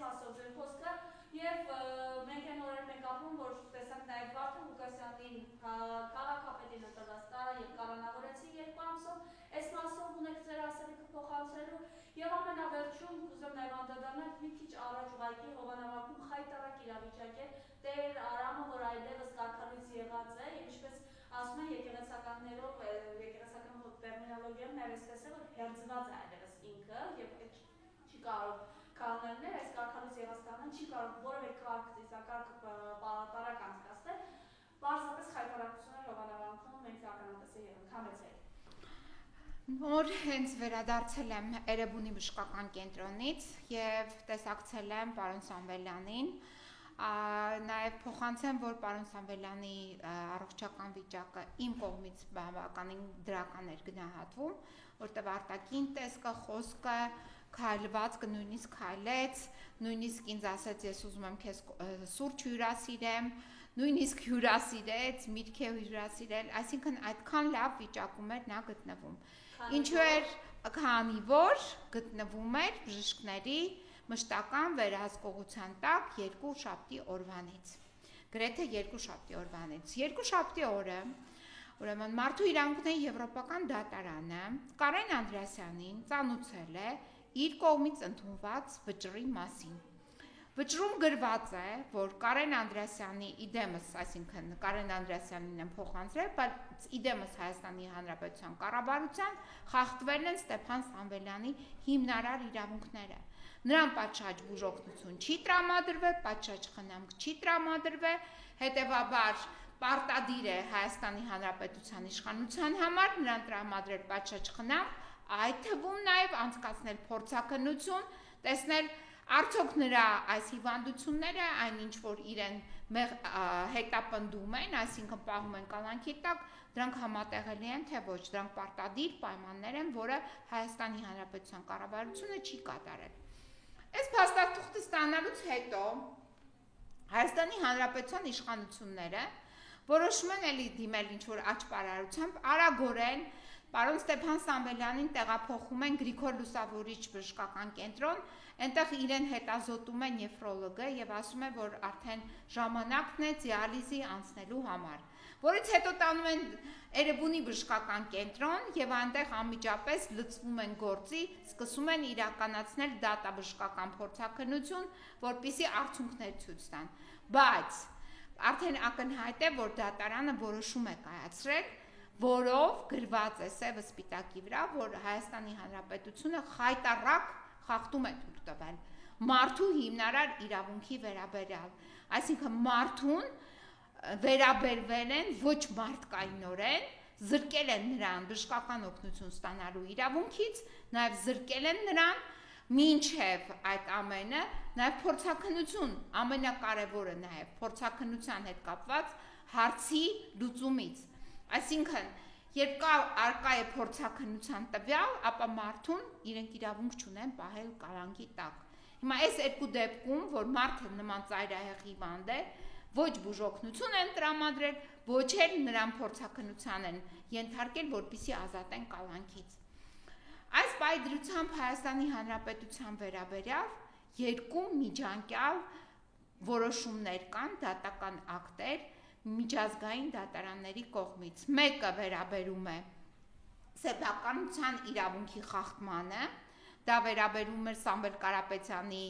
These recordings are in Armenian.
մասով ձեր խոսքը եւ մենք այն օրեր մենք ապրում, որ տեսանք նաեւ Վարդան Ղուկասյանին քաղաքապետին ընտրված տարա եւ կանոնավորեցին 2 ամսով, այս մասով ունեք ձեր ասելիքը փոխանցելու եւ ամենավերջում կուզեմ նաեւ անդրադառնալ մի քիչ առաջ ուղղակի Հովանավակում խայտարակ իրավիճակ է Տեր Արամը, որ այլևս կարգալույց եղած է եւ ինչպես ասում են եկեղեցականներով եկեղեցական տերմինոլոգիայով նաեւ այսպես է որ հերձված է այլևս ինքը եւ չի կարող կանոններ այս կարգալույց եղած կանոն չի կարող որևէ կարգ ծիսակարգ տարակ անցկացնել պարզապես խայտարակությունը Հովանավանքում մենք ականատես եղանք համեցեք Նոր հենց վերադարձել եմ Էրեբունի բժշկական կենտրոնից եւ տեսակցել եմ պարոն Սամվելյանին Նաև փոխանցեմ, որ պարոն Սամվելյանի առողջական վիճակը իմ կողմից բավականին դրական էր գնահատվում, որտեղ արտաքին տեսքը, խոսքը, քայլվածքը նույնիսկ քայլեց, նույնիսկ ինձ ասաց, ես ուզում եմ քեզ սուրճ հյուրասիրեմ, նույնիսկ հյուրասիրեց, միտք է հյուրասիրել, այսինքն այդքան լավ վիճակում էր նա գտնվում։ Ինչու էր քանի որ գտնվում էր բժիշկների մշտական վերահսկողության տակ 2 շաբթի օրվանից, գրեթե 2 շաբթի օրվանից, 2 շաբթի օրը, ուրեմն Մարդու իրավունքների եվրոպական դատարանը Կարեն Անդրեասյանին ծանուցել է իր կողմից ընդունված վճռի մասին։ Վճռում գրված է, որ Կարեն Անդրեասյանի իդեմս, այսինքն Կարեն Անդրեասյանին են փոխանցել, բայց իդեմս Հայաստանի Հանրապետության կառավարության խախտվել են Ստեփան Սամվելյանի հիմնարար իրավունքները։ Նրան պատշաճ բուժօգնություն չի տրամադրվել, պատշաճ խնամք չի տրամադրվել, հետևաբար պարտադիր է Հայաստանի Հանրապետության իշխանության համար նրան տրամադրել պատշաճ խնամք, այդ թվում նաև անցկացնել փորձաքննություն, տեսնել արդյոք նրա այս հիվանդությունները, այն ինչ որ իրեն հետապնդում են, այսինքն պահում են կալանքի տակ, դրանք համատեղելի են, թե ոչ, դրանք պարտադիր պայմաններ են, որը Հայաստանի Հանրապետության կառավարությունը չի կատարել։ Այս փաստաթուղթը ստանալուց հետո Հայաստանի Հանրապետության իշխանությունները որոշում են էլի դիմել ինչ-որ աճպարարությամբ, արագորեն պարոն Ստեփան Սամվելյանին տեղափոխում են Գրիգոր Լուսավորիչ բժշկական կենտրոն, այնտեղ իրեն հետազոտում է նեֆրոլոգը եւ ասում է, որ արդեն ժամանակն է դիալիզի անցնելու համար, որից հետո տանում են Էրեբունի բժշկական կենտրոն եւ այնտեղ անմիջապես լցվում են գործի, սկսում են իրականացնել դատաբժշկական փորձաքննություն, որպիսի արդյունքներ ցույց տան, բայց արդեն ակնհայտ է, որ դատարանը որոշում է կայացրել, որով գրված է սևը սպիտակի վրա, որ Հայաստանի Հանրապետությունը խայտառակ խախտում է թույլ տվել մարդու հիմնարար իրավունքի վերաբերյալ, այսինքն մարդուն վերաբերվել են ոչ մարդկայնորեն, զրկել են նրան բժշկական օգնություն ստանալու իրավունքից, նաև զրկել են նրան մինչև այդ ամենը, նաև փորձաքննություն, ամենակարևորը նաև փորձաքննության հետ կապված հարցի լուծումից, այսինքն երբ արկա է փորձաքննության տվյալ, ապա մարդուն իրենք իրավունք չունեն պահել կալանքի տակ։ Հիմա այս երկու դեպքում, որ մարդը նման ծայրահեղ հիվանդ է, ոչ բուժօգնություն են տրամադրել, ոչ էլ նրան փորձաքննության են ենթարկել, որպեսզի ազատեն կալանքից։ Այս պայդրությամբ Հայաստանի Հանրապետության վերաբերյալ 2 միջանկյալ որոշումներ կան, դատական ակտեր միջազգային դատարանների կողմից։ Մեկը վերաբերում է սեփականության իրավունքի խախտմանը, դա վերաբերում է Սամվել Կարապետյանի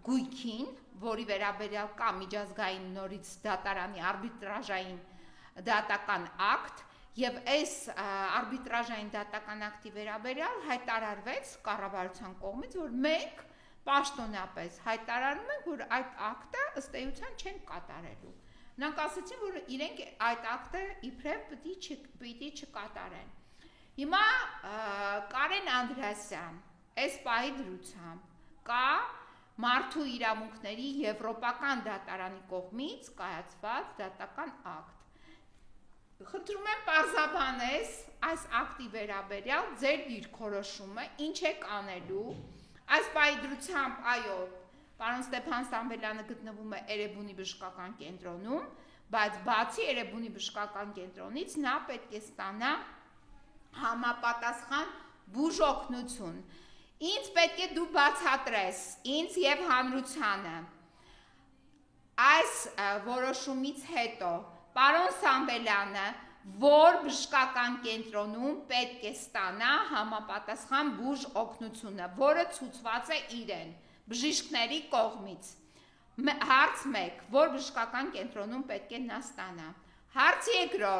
գույքին, որի վերաբերյալ կա միջազգային նորից դատարանի արբիտրաժային դատական ակտ, եւ այս արբիտրաժային դատական ակտի վերաբերյալ հայտարարվեց կառավարության կողմից, որ մենք պաշտոնապես հայտարարում ենք, որ այդ ակտը ըստ էության չեն կատարելու։ Նրանք ասացին, որ իրենք այդ ակտը իբրև պիտի չկատարեն։ Հիմա Կարեն Անդրեասյան այս պահի դրությամբ կա Մարդու իրավունքների եվրոպական դատարանի կողմից կայացված դատական ակտ։ Խնդրում եմ պարզաբանես այս ակտի վերաբերյալ ձեր դիրքորոշումը, ինչ եք անելու, այս պահի դրությամբ, այո, պարոն Ստեփան Սամվելյանը գտնվում է Էրեբունի բժշկական կենտրոնում, բայց բացի Էրեբունի բժշկական կենտրոնից նա պետք է ստանա համապատասխան բուժօգնություն։ Ինձ պետք է դու բացատրես, ինձ եւ հանրությանը։ Այս որոշումից հետո պարոն Սամվելյանը որ բժշկական կենտրոնում պետք է ստանա համապատասխան բուժ օգնությունը, որը ցուցված է իրեն բժիշկների կողմից։ Հարց 1, որ բժշկական կենտրոնում պետք է նա ստանա։ Հարց 2,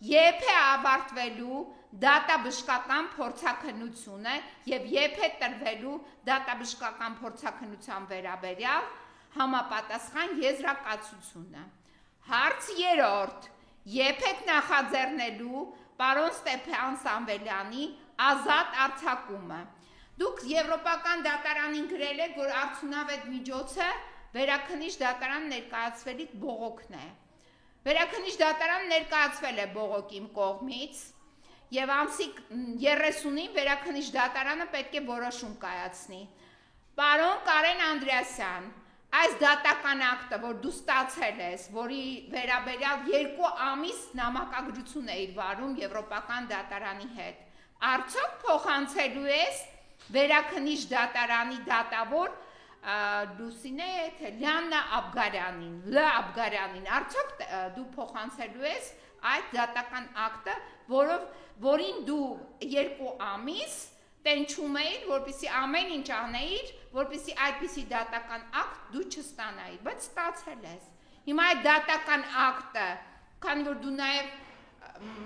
երբ է ավարտվելու դատաբժշկական փորձաքննությունը եւ երբ է տրվելու դատաբժշկական փորձաքննության վերաբերյալ համապատասխան եզրակացությունը։ Հարց 3, երբ եք նախաձեռնելու պարոն Ստեփան Սամվելյանի ազատ արձակումը։ Դուք Եվրոպական դատարանին գրել եք, որ արդյունավետ միջոցը Վերաքննիչ դատարան ներկայացվելիք բողոքն է։ Վերաքննիչ դատարան ներկայացվել է բողոք իմ կողմից եւ ամսի 30-ին Վերաքննիչ դատարանը պետք է որոշում կայացնի։ Պարոն Կարեն Անդրեասյան, այս դատական ակտը, որ դու ստացել ես, որի վերաբերյալ 2 ամիս նամակագրություն էիր վարում Եվրոպական դատարանի հետ, արդյոք փոխանցելու ես Վերաքննիչ դատարանի դատավոր Լուսինե թե Լիաննա Աբգարյանին, արդյոք դու փոխանցելու ես այդ դատական ակտը, որին դու 2 ամիս տենչում էիր, որպեսզի ամեն ինչ անեիր, որպեսզի այդպիսի դատական ակտ դու չստանայիր, բայց ստացել ես։ Հիմա այդ դատական ակտը, քանի որ դու նաև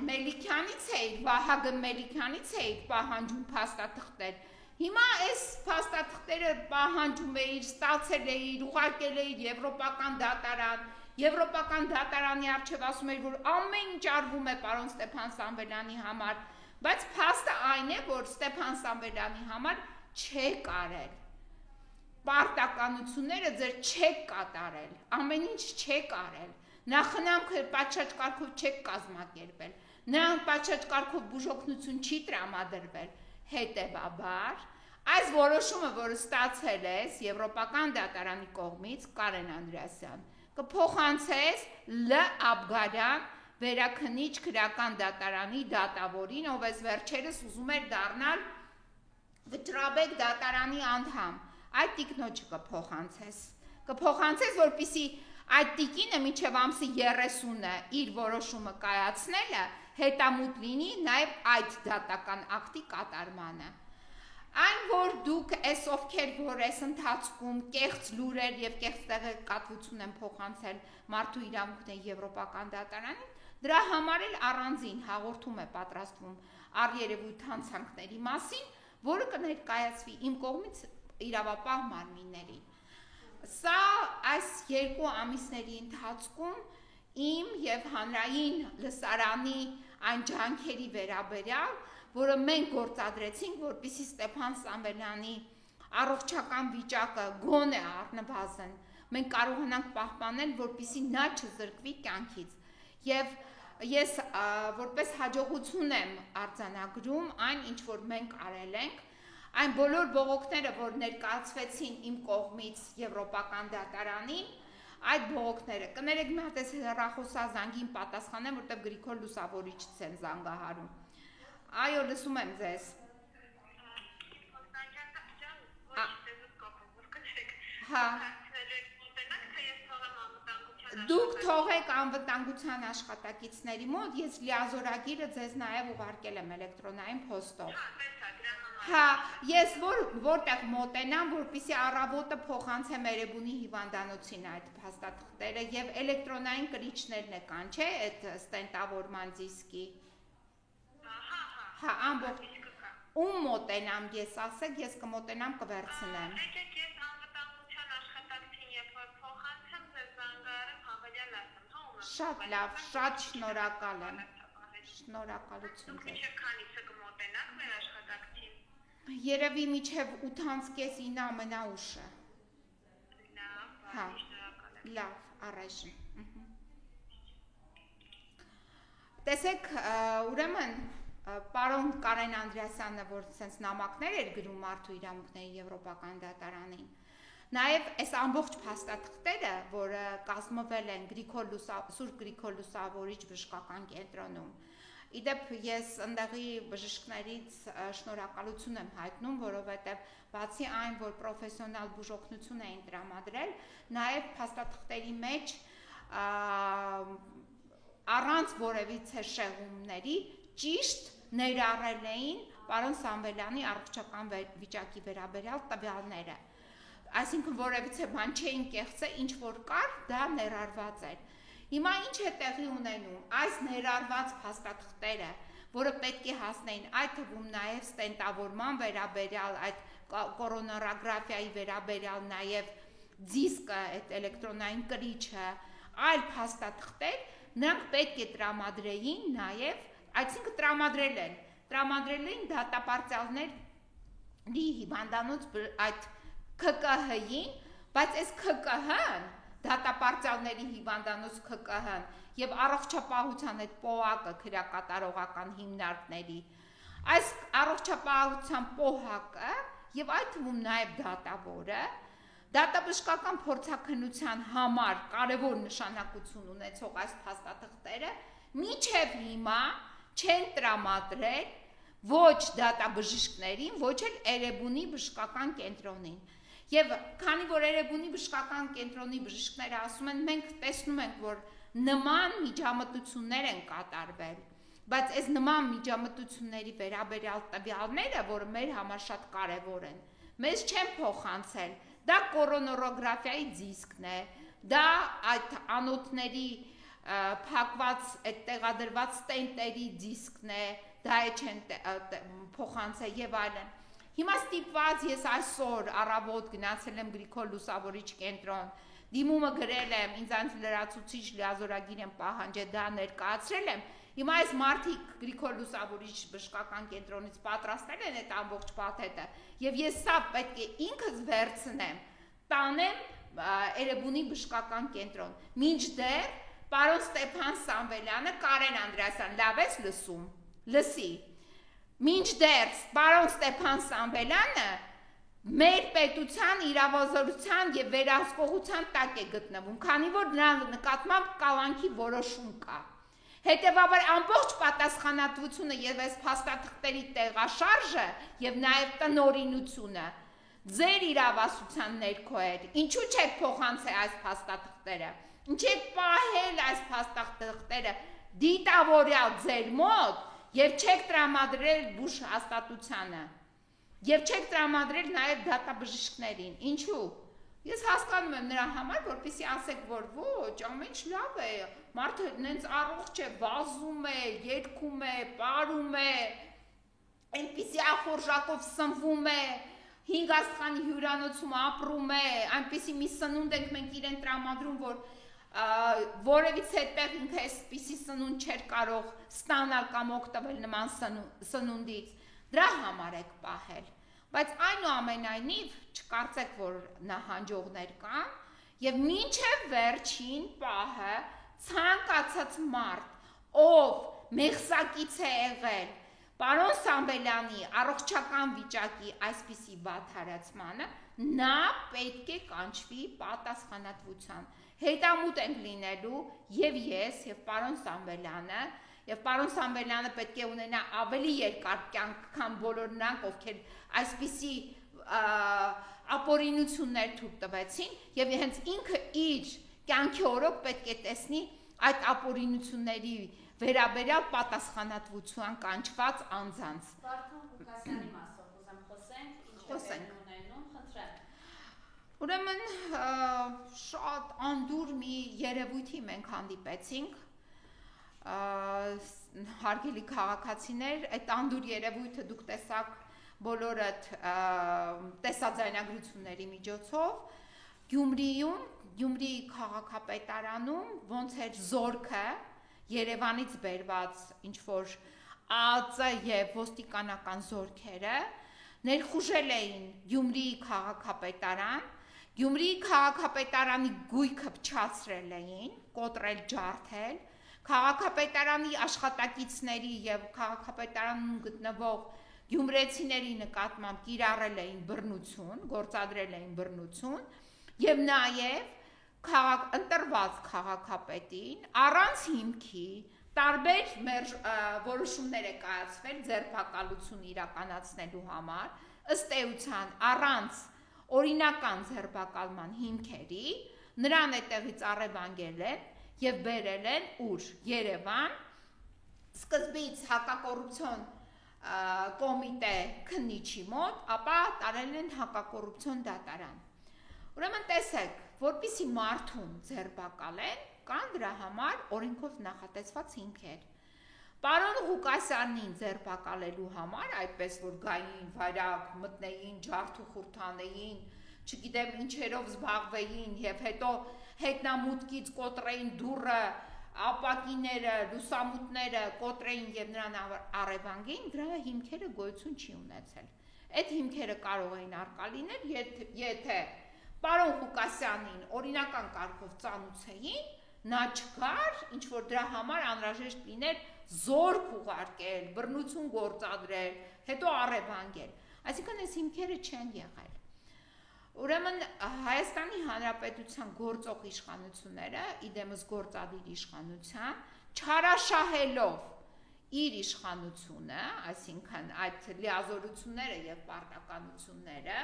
Մելիքյանից էիր, Վահագն Մելիքյանից էիր պահանջում փաստաթղթեր, հիմա այս փաստաթղթերը պահանջում էիր, ստացել էիր, ուղարկել էիր Եվրոպական դատարան, Եվրոպական դատարանի առջև ասում էիր, որ ամեն ինչ արվում է պարոն Ստեփան Սամվելյանի համար, բայց փաստը այն է, որ Ստեփան Սամվելյանի համար չեք արել։ Պարտականությունները ձեր չեք կատարել, ամեն ինչ չեք արել։ Նախնամքը պատշաճ կարգով չեք կազմակերպել, նրան պատշաճ կարգով բուժօգնություն չի տրամադրվել։ Հետևաբար, այս որոշումը, որը ստացել ես Եվրոպական դատարանի կողմից, Կարեն Անդրեասյան, կփոխանցես Լ. Աբգարյան Վերաքննիչ քրեական դատարանի դատավորին, ով էս վերջերս ուզում էր դառնալ Վճռաբեկ դատարանի անդամ, այդ տիկնոջը կփոխանցես, որպեսզի այդ տիկինը մինչև ամսի 30-ը իր որոշումը կայացնելը հետամուտ լինի նաև այդ դատական ակտի կատարմանը։ Այն, որ դուք այս ովքեր, որ այս ընթացքում կեղծ լուրեր եւ կեղծ տեղեկատվություն են փոխանցել մարդու իրավունքների Եվրոպական դատարանին, դրա համար էլ առանձին հաղորդում է պատրաստվում առերևույթ հանցանքների մասին, որը կներկայացվի իմ կողմից իրավապահ մարմիններին։ Սա այս 2 ամիսների ընթացքում իմ եւ հանրային լսարանի այն ջանքերի վերաբերյալ, որը մենք գործադրեցինք, որպեսզի Ստեփան Սամվելյանի առողջական վիճակը գոնե առնվազն մենք կարողանանք պահպանել, որպեսզի նա չզրկվի կյանքից։ Եվ ես որպես հաջողություն եմ արձանագրում այն, ինչ որ մենք արել ենք, այն բոլոր բողոքները, որ ներկայացվեցին իմ կողմից Եվրոպական դատարանին, այդ բողոքները, կներեք մի հատ էս հեռախոսազանգին պատասխանեմ, որտեղ Գրիգոր Լուսավորիչից են զանգահարում։ Այո, լսում եմ ձեզ։ Հա։ Դուք թողեք անվտանգության աշխատակիցների մոտ, ես լիազորագիրը ձեզ նաև ուղարկել եմ էլեկտրոնային փոստով։ Հա, ես որտեղ մոտենամ, որպեսզի առավոտը փոխանցեմ Էրեբունի հիվանդանոցին այդ փաստաթղթերը եւ էլեկտրոնային կրիչներն է կան, չէ՞, այդ ստենտավորման դիսկի։ Հա, ամբողջ ում մոտենամ ես, ասեք, ես կմոտենամ կվերցնեմ։ Ես անվտանգության աշխատակցին երբ որ փոխանցեմ, ձեզ զանգահարեմ, հավելյալ ասեմ, հա ում եմ։ Շատ լավ, շատ շնորհակալ եմ։ Շնորհակալություն ձեզ։ Մինչև քանիսը կմոտենաք մեր աշխատակցին։ Երևի մինչև 8:30-9 ամենաուշը։ Լավ, Հա, շնորհակալ եմ։ լավ, առայժմ։ Տեսեք, ուրեմն պարոն Կարեն Անդրեասյանը, որ sense նամակներ էր գրում մարդու իրավունքների Եվրոպական դատարանին, նաև այս ամբողջ փաստաթղթերը, որը կազմվել են Սուրբ Գրիգոր Լուսավորիչ բժշկական կենտրոնում, Իդեպ ես ընդեղի բժիշկներից շնորհակալություն եմ հայտնում, որովհետև բացի այն, որ պրոֆեսիոնալ բուժօգնություն էին տրամադրել, նաև փաստաթղթերի մեջ առանց որևիցե շեղումների ճիշտ ներառել էին պարոն Սամվելյանի առողջական վիճակի վերաբերյալ տվյալները։ Այսինքն որևիցե բան չէին կեղծել, ինչ որ կար, դա ներառված էր։ Հիմա ինչ է տեղի ունենում, այս ներառված փաստաթղթերը, որը պետք է հասնեին, այդ թվում նաև ստենտավորման վերաբերյալ, այդ կորոնարոգրաֆիայի վերաբերյալ, նաև դիսկը, այդ էլեկտրոնային կրիչը, այլ փաստաթղթեր, նրանք պետք է տրամադրեին նաև, այսինքն տրամադրել են դատապարտյալների հիվանդանոց այդ ՔԿՀ-ին, բայց այս ՔԿՀ-ն, դատապարտյալների հիվանդանոց ՔԿՀ-ն եւ առողջապահության այդ ՊՕՀԱԿ-ը քրեակատարողական հիմնարկների, այս առողջապահության ՊՕՀԱԿ-ը եւ այդ թվում նաեւ դատավորը դատաբժշկական փորձաքննության համար կարևոր նշանակություն ունեցող այս փաստաթղթերը մինչեւ հիմա չեն տրամադրել ոչ դատաբժիշկներին, ոչ էլ Էրեբունի բժշկական կենտրոնին։ Եվ քանի որ Էրեբունի բժշկական կենտրոնի բժիշկները ասում են, մենք տեսնում ենք, որ նման միջամտություններ են կատարվել, բայց այս նման միջամտությունների վերաբերյալ տվյալները, որը մեր համար շատ կարևոր են, մեզ չեն փոխանցել։ Դա կորոնարոգրաֆիայի դիսկն է, դա այդ անոթների փակված, այդ տեղադրված ստենտերի դիսկն է, դա չեն փոխանցել եւ այլն։ Հիմա ստիպված ես այսօր առավոտ գնացել եմ Գրիգոր Լուսավորիչ կենտրոն, դիմումը գրել եմ, ինձանից լրացուցիչ լիազորագիր եմ պահանջել, դա ներկայացրել եմ։ Հիմա այս մարդիկ Գրիգոր Լուսավորիչ բժշկական կենտրոնից պատրաստել են այդ ամբողջ փաթեթը, եւ ես սա պետք է ինքս վերցնեմ, տանեմ Էրեբունի բժշկական կենտրոն։ Մինչդեռ պարոն Ստեփան Սամվելյանը, Կարեն Անդրեասյան, լավ ես լսում, լսի։ Մինչդեռ պարոն Ստեփան Սամվելյանը մեր պետության իրավազորության եւ վերահսկողության տակ է գտնվում, քանի որ նրա նկատմամբ կալանքի որոշում կա։ Հետևաբար ամբողջ պատասխանատվությունը եւ այս փաստաթղթերի տեղաշարժը եւ նաեւ տնօրինությունը ձեր իրավասության ներքո էր։ Ինչու՞ չեք փոխանցել այս փաստաթղթերը։ Ինչ եք պահել այս փաստաթղթերը դիտավորյալ ձեր մոտ եւ չեք տրամադրել բուժ հաստատությանը։ Եվ չեք տրամադրել նաեւ դատաբժիշկներին։ Ինչու՞։ Ես հասկանում եմ նրա համար, որպեսզի ասեք, որ ոչ, ամեն ինչ լավ է, մարդը նենց առողջ է, վազում է, երգում է, պարում է, այնպիսի ախորժակով սնվում է, 5 աստղանի հյուրանոցում ապրում է, այնպիսի մի սնունդ ենք մենք իրեն տրամադրում, որ որևից հետեղ ինքը այսպիսի սնունդ չէր կարող ստանալ կամ օգտվել նման սնունդից, դրա համար եք պահել, բայց այնուամենայնիվ չկարծեք, որ նահանջողներ կան եւ մինչեւ վերջին պահը ցանկացած մարդ, ով մեղսակից է եղել պարոն Սամվելյանի առողջական վիճակի այսպիսի վատթարացմանը, նա պետք է կանչվի պատասխանատվության։ Հետամուտ ենք լինելու եւ ես եւ պարոն Սամվելյանը, եւ պարոն Սամվելյանը պետք է ունենա ավելի երկար կյանք, քան բոլոր նրանք, ովքեր այսպիսի ապօրինություններ թույլ տվեցին, եւ հենց ինքը իր կյանքի օրոք պետք է տեսնի այդ ապօրինությունների վերաբերյալ պատասխանատվության կանչված անձանց։ Վարդան Ղուկասյանի մասով ուզեմ խոսենք, ունենում, խնդրեմ։ Ուրեմն շատ անդուր մի երևույթի մենք հանդիպեցինք, հարգելի քաղաքացիներ, այդ անդուր երևույթը դուք տեսաք բոլորդ տեսաձայնագրությունների միջոցով, Գյումրի քաղաքապետարանում ոնց էր զորքը Երևանից բերված ինչ-որ ԱԱԾ եւ ոստիկանական զորքերը ներխուժել էին Գյումրիի քաղաքապետարան, Գյումրիի քաղաքապետարանի գույքը փչացրել էին, կոտրել, ջարդել, քաղաքապետարանի աշխատակիցների եւ քաղաքապետարանում գտնվող գյումրեցիների նկատմամբ կիրառել էին բռնություն, գործադրել էին բռնություն եւ նաեւ ընտրված քաղաքապետին առանց հիմքի տարբեր մեր որոշումներ է կայացվել ձերբակալություն իրականացնելու համար, ըստ էության առանց օրինական ձերբակալման հիմքերի, նրան այդտեղից առևանգել են եւ բերել են ուր Երևան, սկզբից հակակոռուպցիոն կոմիտե քննիչի մոտ, ապա տարել են հակակոռուպցիոն դատարան։ Ուրեմն տեսեք, որպեսզի մարդուն ձերբակալեն, կան դրա համար օրենքով նախատեսված հիմքեր։ Պարոն Ղուկասյանին ձերբակալելու համար, այդպես որ գային, վայրագ մտնեին, ջարդ ու խորթանեին, չգիտեմ ինչերով զբաղվեին եւ հետո հետնամուտքից կոտրեին դուռը, ապակիները, լուսամուտները կոտրեին եւ նրան առևանգեին, դրա հիմքերը գոյություն չի ունեցել։ Այդ հիմքերը կարող էին արկա լինել, եթե պարոն Ղուկասյանին օրինական կարգով ծանուցեին, նա չկար, ինչ որ դրա համար անհրաժեշտ լիներ զորք ուղարկել, բռնություն գործադրել, հետո առևանգել։ Այսինքն այս հիմքերը չեն եղել։ Ուրեմն Հայաստանի Հանրապետության գործող իշխանությունները, իդեմս գործադիր իշխանության, չարաշահելով իր իշխանությունը, այսինքն այդ լիազորությունները եւ պարտականությունները,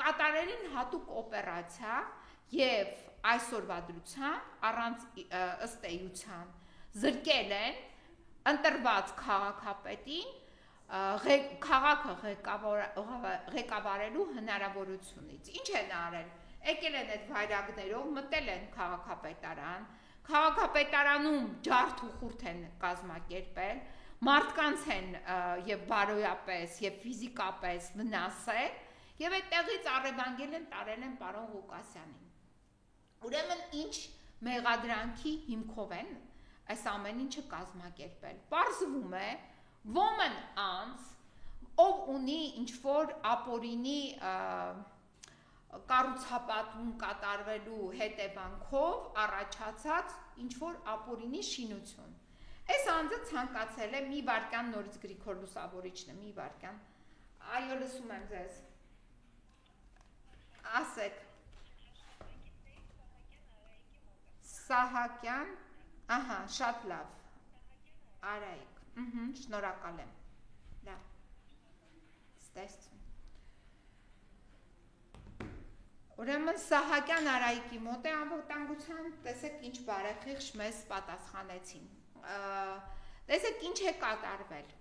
կատարել են հատուկ օպերացիա եւ այսօրվա դրությամբ առանց ըստ էության զրկել են ընտրված քաղաքապետին քաղաքը ղեկավարելու հնարավորությունից։ Ինչ են արել։ Եկել են այդ վայրագներով, մտել են քաղաքապետարան, քաղաքապետարանում ջարդ ու խուրդ են կազմակերպել, մարդկանց են եւ բարոյապես եւ ֆիզիկապես վնասել եւ այդտեղից առևանգել են տարել են պարոն Ղուկասյանին։ Ուրեմն ինչ մեղադրանքի հիմքով են այս ամեն ինչը կազմակերպել։ Պարզվում է ոմն անց, ով ունի ինչ-որ ապօրինի կառուցապատում կատարվելու հետևանքով առաջացած ինչ-որ ապօրինի շինություն։ Այս անձը ցանկացել է մի վարքյան նորից Գրիգոր Լուսավորիչն է, մի վարքյան։ Այո, լսում եմ ձեզ։ Ասեք։ Սահակյան, ահա, շատ լավ։ Արայիկ։ Շնորհակալ եմ։ Լավ։ Ստեսություն։ Ուրեմն Սահակյան Արայիկի մոտ է անվտանգության, տեսեք ինչ բարեխիղճ մեզ պատասխանեցին։ Տեսեք ինչ է կատարվել։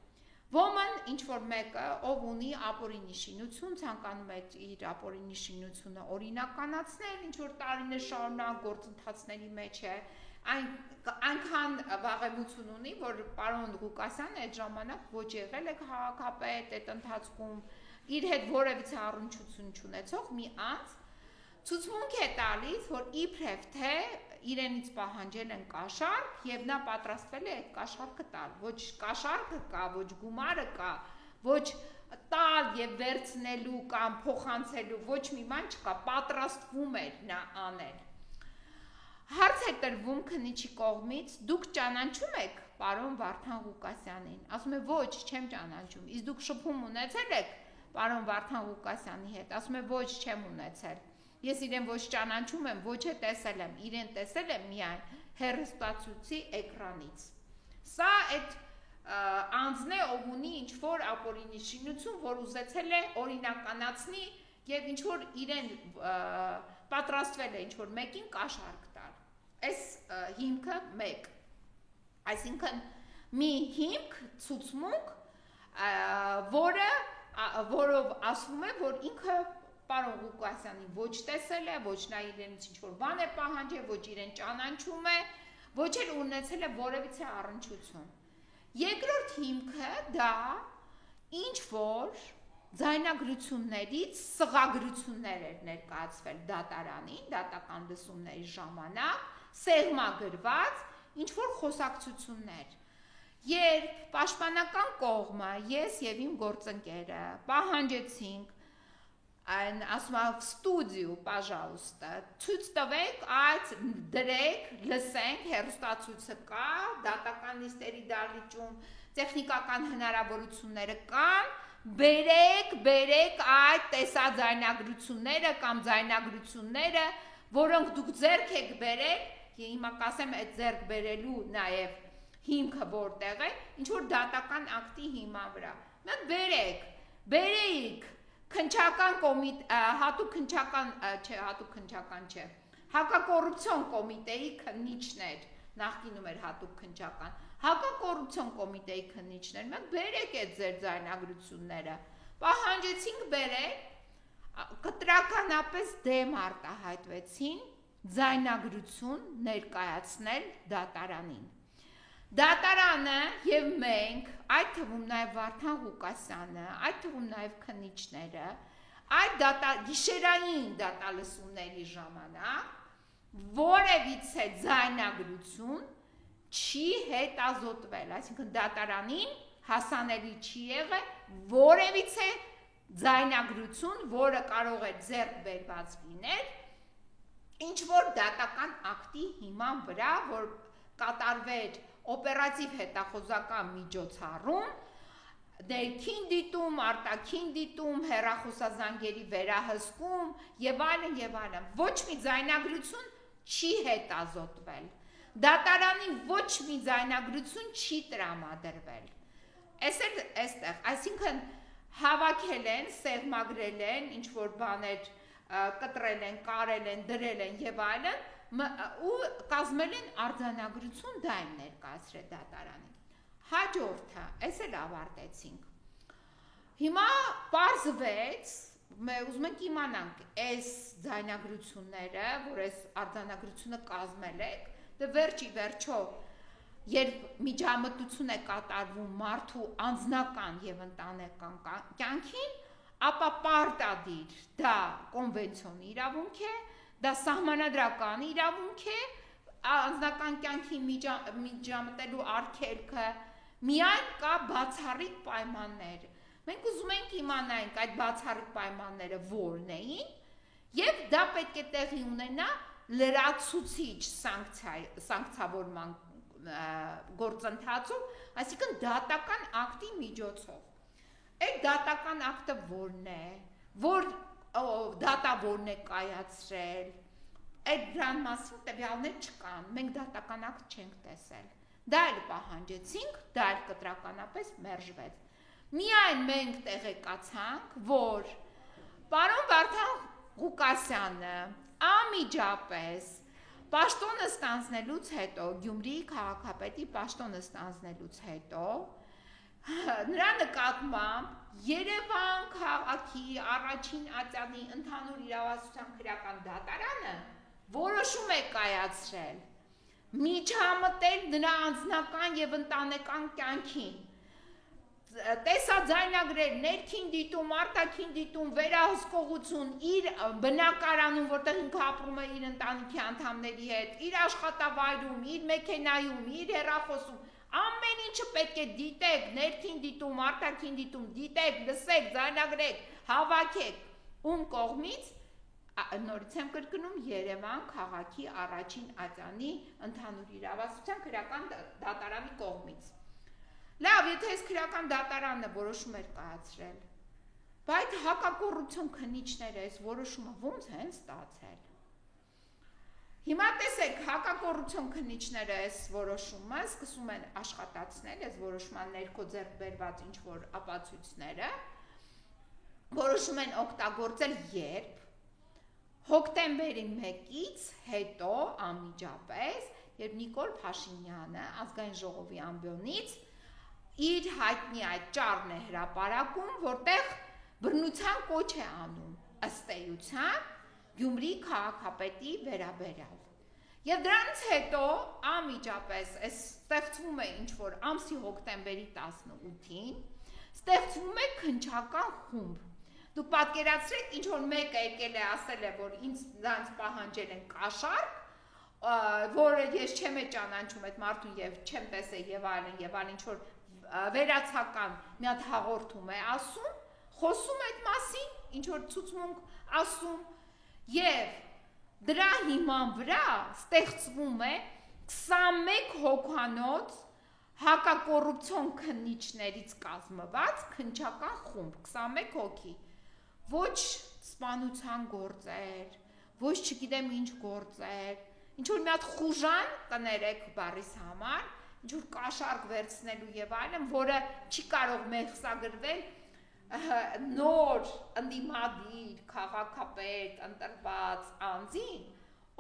Ոմն ինչ որ մեկը, ով ունի ապօրինի շինություն, ցանկանում է իր ապօրինի շինությունը օրինականացնել, ինչ որ տարիներ շարունակ գործընթացների մեջ է, այնքան վաղեմություն ունի, որ պարոն Ղուկասյանը այդ ժամանակ ոչ եղել է քաղաքապետ, այդ ընթացքում իր հետ որևիցե առնչություն չունեցող մի անձ ցուցմունք է տալիս, որ իբրև թե իրենից պահանջել են կաշառք եւ նա պատրաստվել է այդ կաշառքը տալ։ Ոչ կաշառքը կա, ոչ գումարը կա, ոչ տալ եւ վերցնելու կամ փոխանցելու ոչ մի բան չկա, պատրաստվում էր նա անել։ Հարց է տրվում քննիչի կողմից, դուք ճանաչում եք պարոն Վարդան Ղուկասյանին։ Ասում է ոչ, չեմ ճանաչում։ Իսկ դուք շփում ունեցել եք պարոն Վարդան Ղուկասյանի հետ։ Ասում է ոչ, չեմ ունեցել։ Ես իրեն ոչ ճանաչում եմ, ոչ է տեսել եմ, իրեն տեսել եմ միայն հեռուստացույցի էկրանից։ Սա այդ անձն է, ով ունի ինչ-որ ապօրինի շինություն, որ ուզեցել է օրինականացնի եւ ինչ-որ իրեն պատրաստվել է ինչ-որ մեկին կաշառք տալ։ Այս հիմքը մեկ։ Այսինքն մի հիմք ցուցմունք, որով ասվում է, որ ինքը պարոն Ղուկասյանին ոչ տեսել է, ոչ նա իրենից ինչ-որ բան է պահանջել, ոչ իրեն ճանաչում է, ոչ էլ ունեցել է որևիցե առնչություն։ Երկրորդ հիմքը դա ինչ-որ ձայնագրություններից սղագրություններ էր ներկայացվել դատարանին, դատական լսումների ժամանակ, սեղմագրված ինչ-որ խոսակցություններ։ Երբ պաշտպանական կողմը, ես եւ իմ գործընկերը պահանջեցինք այն ասում է ստուդիո, պաժալուստա, ցույց տվեք, այդ դրեք, լսենք, հեռուստացույցը կա, դատական նիստերի դահլիճում տեխնիկական հնարավորությունները կան, բերեք այդ տեսաձայնագրությունները կամ ձայնագրությունները, որոնք դուք ձեռք եք բերել, հիմա կասեմ այդ ձեռք բերելու նաև հիմքը որտեղ է, ինչ որ դատական ակտի հիման վրա։ Մենք բերեիք քննչական հատուկ քննչական չէ, հակակոռուպցիոն կոմիտեի քննիչներ, նախկինում էր հատուկ քննչական, հակակոռուպցիոն կոմիտեի քննիչներ, մենք բերեք այդ ձեր ձայնագրությունները, պահանջեցինք բերել, կտրականապես դեմ արտահայտվեցին ձայնագրություն ներկայացնել դատարանին։ Դատարանը եւ մենք, այդ թվում նաեւ Վարդան Ղուկասյանը, այդ թվում նաեւ քննիչները, այդ գիշերային դատալսումների ժամանակ որևիցե ձայնագրություն չի հետազոտվել, այսինքն դատարանին հասանելի չի եղել որևիցե ձայնագրություն, որը կարող է ձեռք բերված լինել, ինչ որ դատական ակտի հիման վրա, որ կատարվեր օպերատիվ հետախուզական միջոցառում, ներքին դիտում, արտաքին դիտում, հեռախոսազանգերի վերահսկում եւ այլն, ոչ մի ձայնագրություն չի հետազոտվել։ Դատարանին ոչ մի ձայնագրություն չի տրամադրվել։ Այստեղ, այսինքն հավաքել են, սեղմագրել են, ինչ որ բաներ կտրել են, կարել են, դրել են եւ այլն, ու կազմել են արձանագրություն, դա են ներկայացրել դատարանին։ Հաջորդը, այս էլ ավարտեցինք։ Հիմա պարզվեց, ուզում ենք իմանանք, այս ձայնագրությունները, որ այս արձանագրությունը կազմել եք, դե վերջի վերջո, երբ միջամտություն է կատարվում մարդու անձնական եւ ընտանեկան կյանքին, ապա պարտադիր դա կոնվենցիոն իրավունք է, դա սահմանադրական իրավունք է, անձնական կյանքի միջամտելու արգելքը, միայն կա բացառիկ պայմաններ։ Մենք ուզում ենք իմանանք այդ բացառիկ պայմանները որն էին, եւ դա պետք է տեղի ունենա լրացուցիչ սանկցիավորման գործընթացով, այսինքն դատական ակտի միջոցով։ Այդ դատական ակտը որն է, որ դատավորն է կայացրել, այդ դրան մասին տվյալներ չկան, մենք դատական ակտ չենք տեսել։ Դա էլ պահանջեցինք, դա էլ կտրականապես մերժվեց։ Միայն մենք տեղեկացանք, որ պարոն Վարդան Ղուկասյանը անմիջապես պաշտոնը ստանձնելուց հետո, Գյումրիի քաղաքապետի պաշտոնը ստանձնելուց հետո, նրա նկատմամբ Երևան քաղաքի առաջին ատյանի ընդհանուր իրավասության քրեական դատարանը որոշում է կայացրել, միջամտել նրա անձնական եւ ընտանեկան կյանքին, տեսաձայնագրել ներքին դիտում, արտաքին դիտում, վերահսկողություն իր բնակարանում, որտեղ ինքը ապրում է իր ընտանիքի անդամների հետ, իր աշխատավայրում, իր մեքենայում, իր հեռախոսում, ամեն ինչը պետք է դիտեք, ներքին դիտում, արտաքին դիտում, դիտեք, լսեք, ձայնագրեք, հավաքեք, ում կողմից, նորից եմ կրկնում, Երևան քաղաքի առաջին ատյանի ընդհանուր իրավասության քրեական դատարանի կողմից։ Լավ, եթե այս քրեական դատարանը որոշում էր կայացրել, բայց հակակոռուպցիոն քննիչները այս որոշումը ո՞նց են ստացել։ Հիմա տեսեք, հակակոռուպցիոն քննիչները այս որոշումը սկսում են աշխատացնել, այս որոշման ներքո ձեռք բերված ինչ-որ ապացույցները, որոշում են օգտագործել երբ հոկտեմբերի 1-ից հետո անմիջապես, երբ Նիկոլ Փաշինյանը ազգային ժողովի ամբիոնից իր հայտնի այդ ճառն է հրապարակում, որտեղ բռնության կոչ է անում ըստ էության Գյումրիի քաղաքապետի վերաբերյալ։ Եվ դրանից հետո անմիջապես ստեղծվում է ինչ-որ ամսի հոկտեմբերի 18-ին, ստեղծվում է քննչական խումբ։ Դուք պատկերացրեք, ինչ-որ մեկը եկել է ասել է, որ ինձ պահանջել են կաշառք, որը ես չեմ ճանաչում այդ մարդուն եւ չեմ տեսել եւ այլն, ինչ-որ վերացական մի հատ հաղորդում է ասում, խոսում այդ մասին, ինչ-որ ցուցմունք ասում, եւ դրա հիման վրա ստեղծվում է 21 հոգանոց հակակոռուպցիոն քննիչներից կազմված քննչական խումբ, 21 հոգի, ոչ սպանության գործեր, ոչ չգիտեմ ինչ գործեր, ինչ որ մի հատ խուժան կներեք բառիս համար, ինչ-որ կաշառք վերցնելու եւ այլն, որը չի կարող մեղսագրվել նոր ընդդիմադիր քաղաքապետ ընտրված անձին,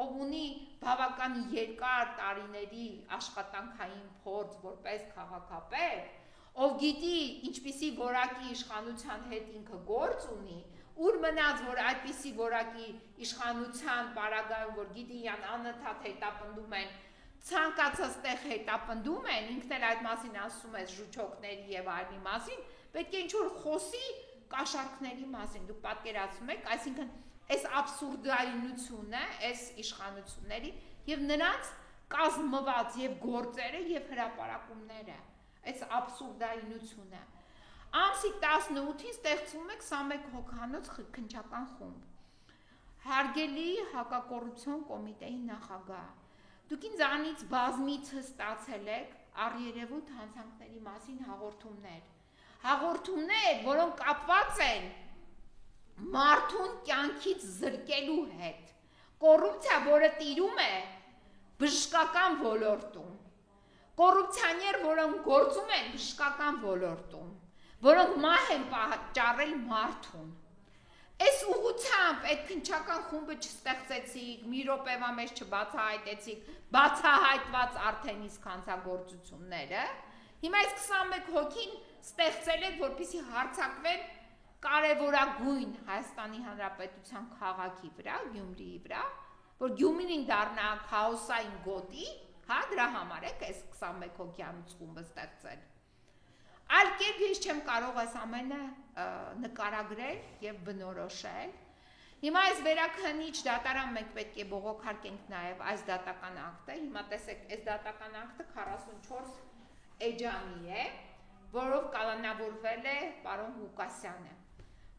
ով ունի բավական երկար տարիների աշխատանքային փորձ որպես քաղաքապետ, ով գիտի ինչպիսի որակի իշխանության հետ ինքը գործ ունի, ուր մնաց, որ այդպիսի որակի իշխանության պարագայում, որ գիտի անընդհատ հետապնդում են, ցանկացած տեղ հետապնդում են, ինքն էլ այդ մասին ասում է ժուչոկների եւ այլնի մասին, պետք է ինչ-որ խոսի կաշառքների մասին, դուք պատկերացնում եք, այսինքն այս աբսուրդայնությունը, այս իշխանությունների եւ նրանց կազմված եւ գործերը եւ հրապարակումները, այս աբսուրդայնությունը։ Ամսի 18-ին ստեղծվում է 21 հոգանոց քննչական խումբ։ Հարգելի հակակոռուպցիոն կոմիտեի նախագահ, դուք ինձանից բազմիցս ստացել եք առերևույթ հանցանքների մասին հաղորդումներ, որոնք կապված են մարդուն կյանքից զրկելու հետ, կոռուպցիա, որը տիրում է բժշկական ոլորտում, կոռուպցիաներ, որոնք գործում են բժշկական ոլորտում, որոնք մահ են պատճառել մարդուն։ Այս ուղղությամբ այդ քննչական խումբը չստեղծեցիք, մի րոպեվա մեջ չբացահայտեցիք բացահայտված արդեն իսկ հանցագործությունները։ Հիմա այս 21 հոգին ստեղծել եք, որպեսզի հարձակվեն կարևորագույն Հայաստանի Հանրապետության քաղաքի վրա, Գյումրիի վրա, որ Գյումրին դառնա քաոսային գոտի, հա, դրա համար եք այս 21 հոգյանոց խումբը ստեղծել։ Այլ կերպ ես չեմ կարող այս ամենը նկարագրել եւ բնորոշել։ Հիմա այս վերաքննիչ դատարան մենք պետք է բողոքարկենք նաեւ այս դատական ակտը։ Հիմա տեսեք, այս դատական ակտը 44 էջանի է, որով կալանավորվել է պարոն Ղուկասյանը։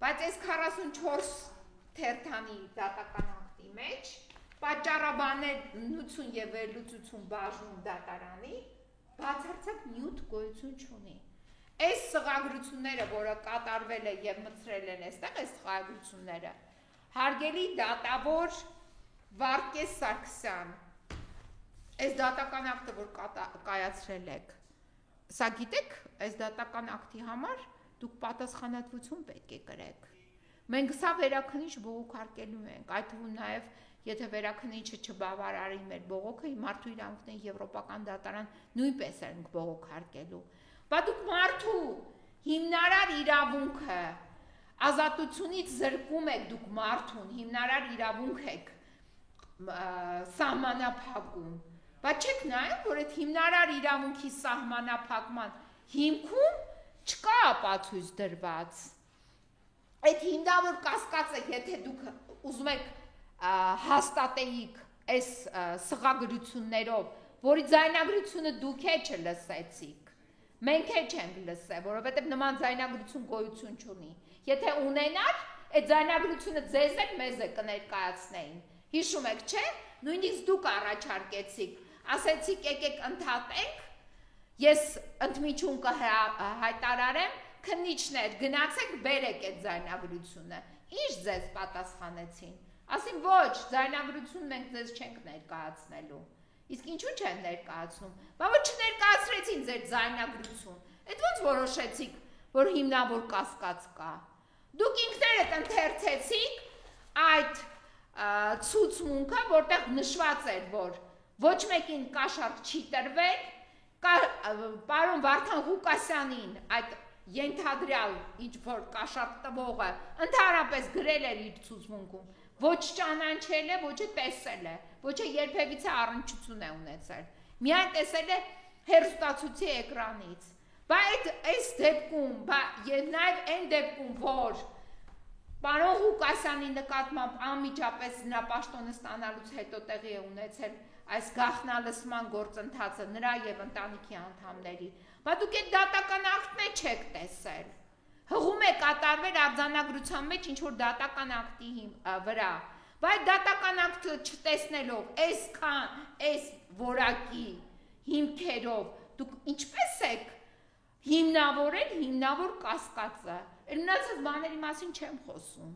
Բայց այս 44 թերթանի դատական ակտի մեջ պատճառաբանություն եւ վերլուծություն բաժնում դատարանի բացարձակ նյութ գոյություն չունի։ Այս սղագրությունները, որը կատարվել է եւ մցրել են այստեղ, այս սղագրությունները, հարգելի դատավոր Վարդգես Սարգսյան, այս դատական ակտը, որ կայացրել եք, սա գիտեք, այս դատական ակտի համար դուք պատասխանատվություն պետք է կրեք։ Մենք սա վերաքննիչ բողոքարկելու ենք, այդ թվում նաեւ եթե վերաքննիչը չբավարարի մեր բողոքը, մարդու իրավունքների եվրոպական դատարան նույնպես ենք բողոքարկելու։ Բայց դուք մարդու հիմնարար իրավունքը ազատությունից զրկում եք, դուք մարդուն հիմնարար իրավունք եք սահմանափակում, բայց չեք նայում, որ այդ հիմնարար իրավունքի սահմանափակման հիմքում չկա ապացույց դրված։ Այդ հիմնավոր կասկածը, եթե դուք ուզում եք հաստատեիք այս սղագրություններով, որի ձայնագրությունը դուք է չլսեցիք, մենք է չենք լսել, որովհետև նման ձայնագրություն գոյություն չունի։ Եթե ունենար, այդ ձայնագրությունը ձեզ էլ մեզ է կներկայացնեին։ Հիշում եք, չէ՞, նույնիսկ դուք առաջարկեցիք, ասեցիք եկեք ընդհատենք, ես ընդմիջում կհայտարարեմ, քննիչներ, գնացեք բերեք այդ ձայնագրությունը։ Ինչ ձեզ պատասխանեցին։ Ասին ոչ, ձայնագրություն մենք ձեզ չենք ներկայացնելու։ Իսկ ինչու չեն ներկայացնում։ Բա որ չներկայացրեցին ձեր ձայնագրություն։ Այդ ոնց որոշեցիք, որ հիմնավոր կասկած կա։ Դուք ինքներդ ընթերցեցիք այդ ցուցմունքը, որտեղ նշված էր, որ ոչ մեկին կաշառք չի տրվել, պարոն Վարդան Ղուկասյանին այդ ենթադրյալ ինչ որ կաշառք տվողը ընդհանրապես գրել էր իր ցուցմունքում, ոչ ճանաչել է, ոչ տեսել է, ոչ երբևիցե առնչություն է ունեցել։ Միայն տեսել է հեռուստացույցի էկրանից։ Բայց այս դեպքում, եւ նաեւ այն դեպքում, որ պարոն Ղուկասյանի նկատմամբ անմիջապես նրա պաշտոնը ստանալուց հետո տեղի է ունեցել այս գաղտնալսման գործընթացը նրա եւ ընտանիքի անդամների, բայց դուք այդ դատական ակտն չեք տեսել։ Հղում է կատարվել արձանագրության մեջ ինչ-որ դատական ակտի վրա, բայց դատական ակտը չտեսնելով այսքան, այս որակի հիմքերով, դուք ինչպես եք հիմնավորել հիմնավոր կասկածը, մնացած բաների մասին չեմ խոսում։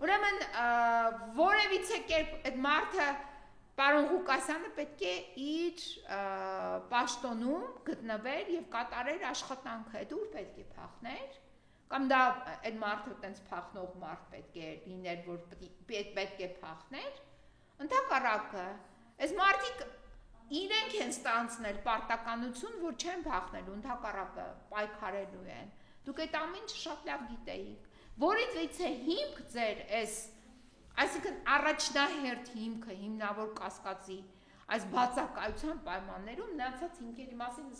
Ուրեմն որևիցե կերպ այդ մարդը Պարոն Ղուկասյանը պետք է իր պաշտոնում գտնվեր եւ կատարեր աշխատանքը, դուր պետք է փախներ, կամ դա այդ մարդը տենց փախնող մարդ պետք է լիներ, որ պետք է փախներ, ընդհակառակը, այս մարդիկ իրենք են ստանցնել պարտականություն, որ չեն փախնելու, ընդհակառակը պայքարելու են, դուք այդ ամեն ինչը շատ լավ գիտեիք, որից է հիմք ձեր այս այսինքն առաջնահերթ հիմքը հիմնավոր կասկածի այս բացակայության պայմաններում մնացած հիմքերի մասին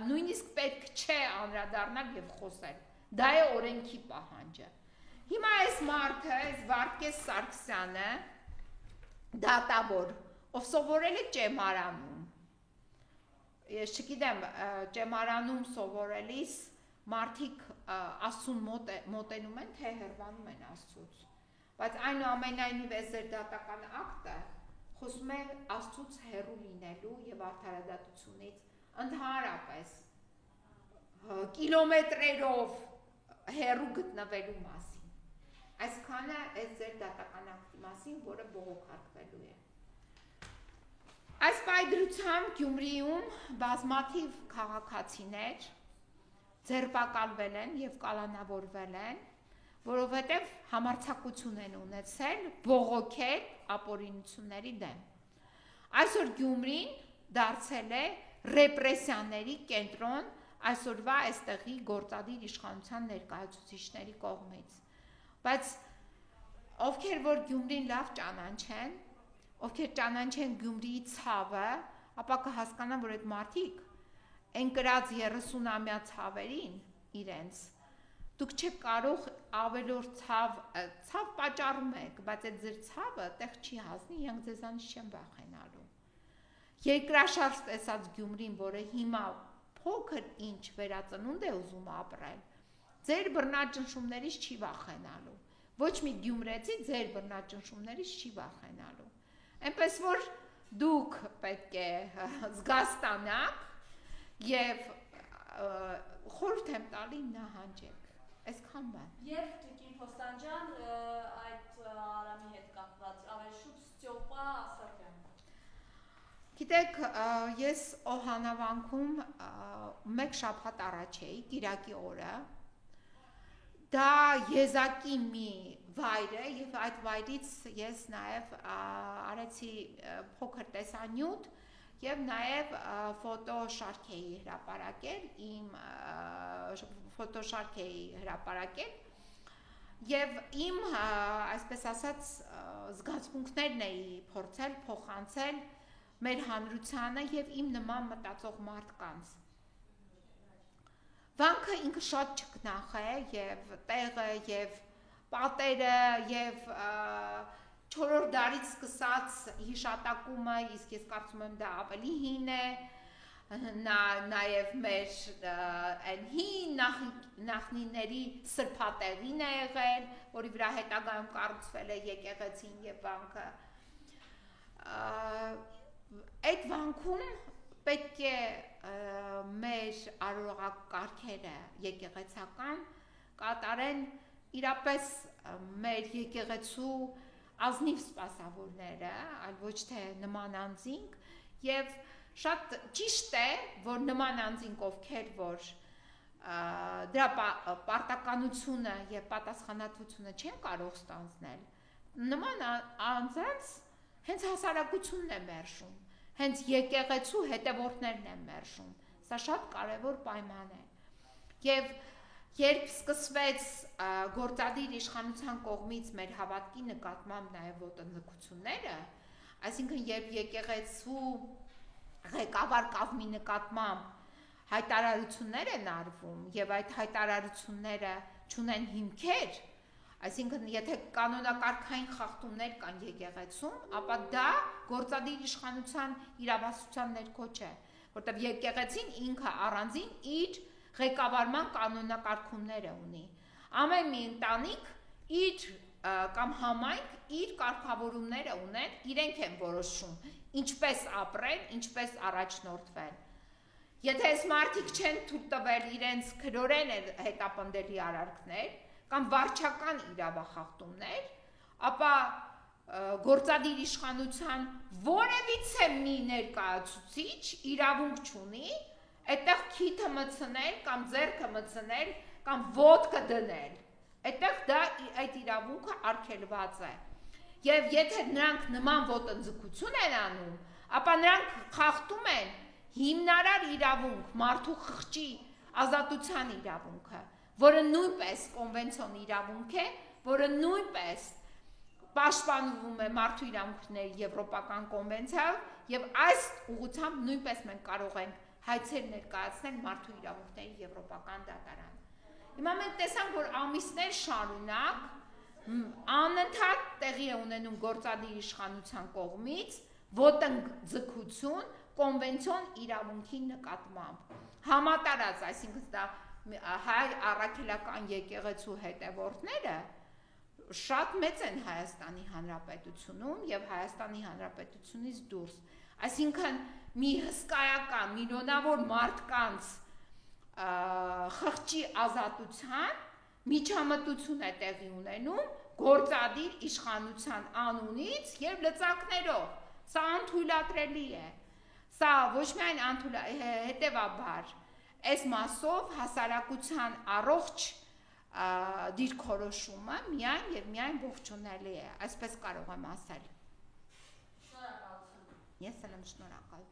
նույնիսկ պետք չէ անդրադառնալ եւ խոսել։ Դա է օրենքի պահանջը։ Հիմա այս մարդը, այս Վարդգես Սարգսյանը, դատավոր, ով սովորել է Ճեմարանում։ Ես չգիտեմ, Ճեմարանում սովորելիս մարդիկ Աստծուն մոտենում են, թե հեռանում են Աստծուց։ Բայց այնուամենայնիվ այս ձեր դատական ակտը խոսում է Աստծուց հեռու լինելու եւ արդարադատությունից ընդհանրապես կիլոմետրերով հեռու գտնվելու մասին։ Այսքանը այս ձեր դատական ակտի մասին, որը բողոքարկվելու է։ Այս պայդրությամբ Գյումրիում բազմաթիվ քաղաքացիներ ձերբակալվել են եւ կալանավորվել են, որովհետև համարձակություն են ունեցել բողոքել ապօրինությունների դեմ։ Այսօր Գյումրին դարձել է ռեպրեսիաների կենտրոն այսօրվա այստեղի գործադիր իշխանության ներկայացուցիչների կողմից։ Բայց ովքեր որ Գյումրին լավ ճանաչեն, ովքեր ճանաչեն Գյումրիի ցավը, ապա կհասկանան, որ այդ մարդիկ այն կրած 30-ամյա ցավերին իրենց դուք չեք կարող ավելորդ ցավ պատճառում եք, բայց այդ ձեր ցավը տեղ չի հասնի, իրանք ձեզանից չեն վախենալու։ Երկրաշարժ տեսած Գյումրին, որը հիմա փոքր ինչ վերածնունդ է ուզում ապրել, ձեր բռնաճնշումներից չի վախենալու։ Ոչ մի գյումրեցի ձեր բռնաճնշումներից չի վախենալու։ Այնպես որ դուք պետք է զգաստանաք եւ խորհուրդ եմ տալի նահանջեք։ Այսքան բան։ Եվ Տիկին Փոստանջան այդ Արամի հետ կապված ավելի շուտ Ստյոպա Ասատրյան։ Գիտեք, ես Օհանավանքում մեկ շաբաթ առաջ էի, Կիրակի օրը։ Դա եզակի մի վայր է եւ այդ վայրից ես նաեւ արեցի փոքր տեսանյութ եւ նաեւ ֆոտոշարք էի հրապարակել, իմ ֆոտոշարք էի հրապարակել եւ իմ այսպես ասած զգացմունքներն էի փորձել փոխանցել մեր հանրությանը եւ իմ նման մտածող մարդկանց։ Վանքը ինքը շատ ճկնախ է եւ տեղը եւ պատերը եւ չորրորդ դարից սկսած հիշատակումը, իսկ ես կարծում եմ դա ավելի հին է, նաեւ մեր այն հին նախնիների սրբատեղին է եղել, որի վրա հետագայում կառուցվել է եկեղեցին եւ վանքը։ Այդ վանքում պետք է մեր արարողակարգերը եկեղեցական կատարեն իրապես մեր եկեղեցու ազնիվ սպասավորները, այլ ոչ թե նման անձինք, եւ շատ ճիշտ է, որ նման անձինք ովքեր որ դրա պարտականությունը եւ պատասխանատվությունը չեն կարող ստանձնել, նման անձանց հենց հասարակությունն է մերժում, հենց եկեղեցու հետևորդներն են մերժում։ Սա շատ կարևոր պայման է։ Եվ երբ սկսվեց գործադիր իշխանության կողմից մեր հավատքի նկատմամբ նաև ոտնձգությունները, այսինքն երբ եկեղեցու ղեկավար կազմի նկատմամբ հայտարարություններ են արվում եւ այդ հայտարարությունները չունեն հիմքեր, այսինքն եթե կանոնակարգային խախտումներ կան եկեղեցում, ապա դա գործադիր իշխանության իրավասության ներքո չէ, որտեղ եկեղեցին ինքը առանձին իր ղեկավարման կանոնակարգումները ունի։ Ամեն մի ընտանիք իր կամ համայնք իր կարգավորումները ունեն, իրենք են որոշում ինչպես ապրել, ինչպես առաջնորդվել։ Եթե այս մարդիկ չեն թույլ տվել իրենց քրորեն հետապնդելի արարքներ կամ վարչական իրավախախտումներ, ապա գործադիր իշխանության որևիցե մի ներկայացուցիչ իրավունք չունի այդտեղ քիթը մտցնել կամ ձեռքը մտցնել կամ ոտքը դնել, այդտեղ դա այդ իրավունքը արգելված է, եւ եթե նրանք նման ոտնձգություն են անում, ապա նրանք խախտում են հիմնարար իրավունք, մարդու խղճի ազատության իրավունքը, որը նույնպես կոնվենցիոն իրավունք է, որը նույնպես պաշտպանվում է մարդու իրավունքների եվրոպական կոնվենցիայով եւ այս ուղղությամբ նույնպես մենք կարող ենք հայցեր ներկայացնել մարդու իրավունքների եվրոպական դատարան։ Հիմա մենք տեսանք, որ ամիսներ շարունակ անընդհատ տեղի է ունենում գործադիր իշխանության կողմից ոտնձգություն կոնվենցիոն իրավունքի նկատմամբ։ Համատարած, այսինքն դա հայ առաքելական եկեղեցու հետևորդները շատ մեծ են Հայաստանի Հանրապետությունում եւ Հայաստանի Հանրապետությունից դուրս։ Այսինքն մի հսկայական միլիոնավոր մարդկանց խղճի ազատության միջամտություն է տեղի ունենում գործադիր իշխանության անունից եւ լծակներով։ Սա անթույլատրելի է։ Սա ոչ միայն հետեւաբար այս մասով հասարակության առողջ դիրքորոշումը միայն եւ միայն ողջունելի է, այսպես կարող եմ ասել։ Շնորհակալություն։ Ես էլ եմ շնորհակալ։